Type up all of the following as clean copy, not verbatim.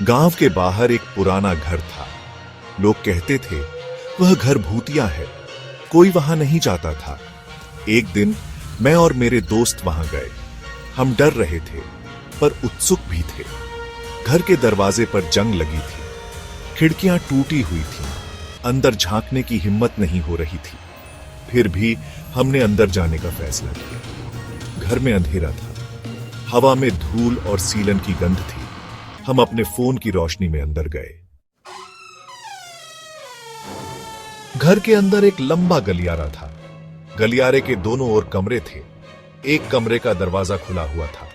गांव के बाहर एक पुराना घर था। लोग कहते थे वह घर भूतिया है, कोई वहां नहीं जाता था। एक दिन मैं और मेरे दोस्त वहां गए। हम डर रहे थे पर उत्सुक भी थे। घर के दरवाजे पर जंग लगी थी, खिड़कियां टूटी हुई थीं, अंदर झांकने की हिम्मत नहीं हो रही थी। फिर भी हमने अंदर जाने का फैसला किया। घर में अंधेरा था, हवा में धूल और सीलन की गंध थी। हम अपने फोन की रोशनी में अंदर गए। घर के अंदर एक लंबा गलियारा था। गलियारे के दोनों ओर कमरे थे। एक कमरे का दरवाजा खुला हुआ था।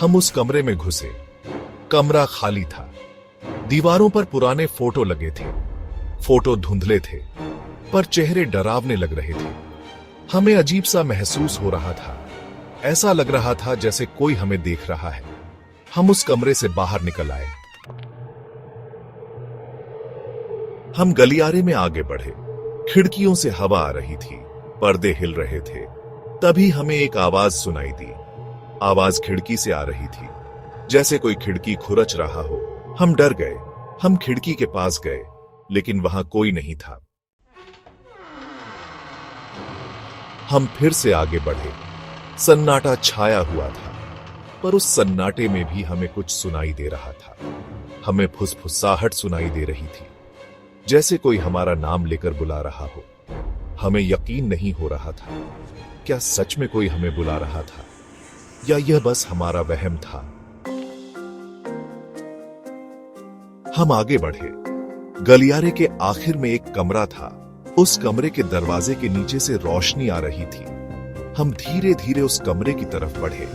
हम उस कमरे में घुसे। कमरा खाली था। दीवारों पर पुराने फोटो लगे थे। फोटो धुंधले थे पर चेहरे डरावने लग रहे थे। हमें अजीब सा महसूस हो रहा था। ऐसा लग रहा था जैसे कोई हमें देख रहा है। हम उस कमरे से बाहर निकल आए। हम गलियारे में आगे बढ़े। खिड़कियों से हवा आ रही थी, पर्दे हिल रहे थे। तभी हमें एक आवाज सुनाई दी। आवाज खिड़की से आ रही थी, जैसे कोई खिड़की खुरच रहा हो। हम डर गए। हम खिड़की के पास गए, लेकिन वहां कोई नहीं था। हम फिर से आगे बढ़े। सन्नाटा छाया हुआ था, पर उस सन्नाटे में भी हमें कुछ सुनाई दे रहा था। हमें फुसफुसाहट सुनाई दे रही थी, जैसे कोई हमारा नाम लेकर बुला रहा हो। हमें यकीन नहीं हो रहा था। क्या सच में कोई हमें बुला रहा था, या यह बस हमारा वहम था? हम आगे बढ़े। गलियारे के आखिर में एक कमरा था। उस कमरे के दरवाजे के नीचे से रोशनी आ रही थी। हम धीरे धीरे उस कमरे की तरफ बढ़े।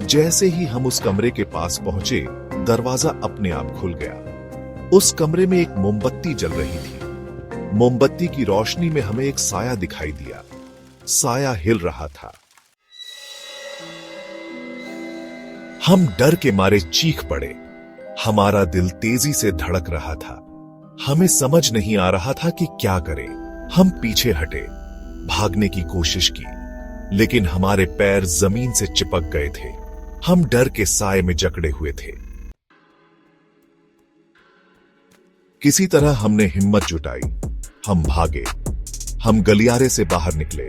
जैसे ही हम उस कमरे के पास पहुंचे, दरवाजा अपने आप खुल गया। उस कमरे में एक मोमबत्ती जल रही थी। मोमबत्ती की रोशनी में हमें एक साया दिखाई दिया। साया हिल रहा था। हम डर के मारे चीख पड़े। हमारा दिल तेजी से धड़क रहा था। हमें समझ नहीं आ रहा था कि क्या करें। हम पीछे हटे, भागने की कोशिश की, लेकिन हमारे पैर जमीन से चिपक गए थे। हम डर के साए में जकड़े हुए थे। किसी तरह हमने हिम्मत जुटाई। हम भागे। हम गलियारे से बाहर निकले,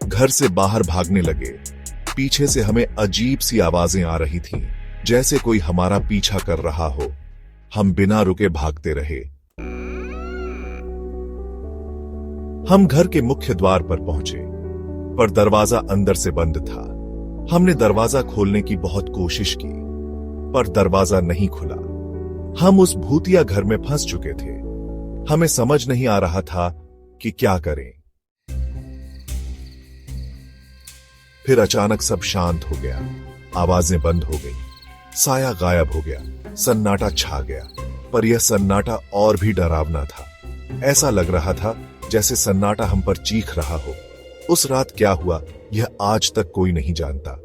घर से बाहर भागने लगे। पीछे से हमें अजीब सी आवाजें आ रही थीं, जैसे कोई हमारा पीछा कर रहा हो। हम बिना रुके भागते रहे। हम घर के मुख्य द्वार पर पहुंचे, पर दरवाजा अंदर से बंद था। हमने दरवाजा खोलने की बहुत कोशिश की, पर दरवाजा नहीं खुला। हम उस भूतिया घर में फंस चुके थे। हमें समझ नहीं आ रहा था कि क्या करें। फिर अचानक सब शांत हो गया। आवाजें बंद हो गई। साया गायब हो गया। सन्नाटा छा गया, पर यह सन्नाटा और भी डरावना था। ऐसा लग रहा था जैसे सन्नाटा हम पर चीख रहा हो। उस रात क्या हुआ, यह आज तक कोई नहीं जानता।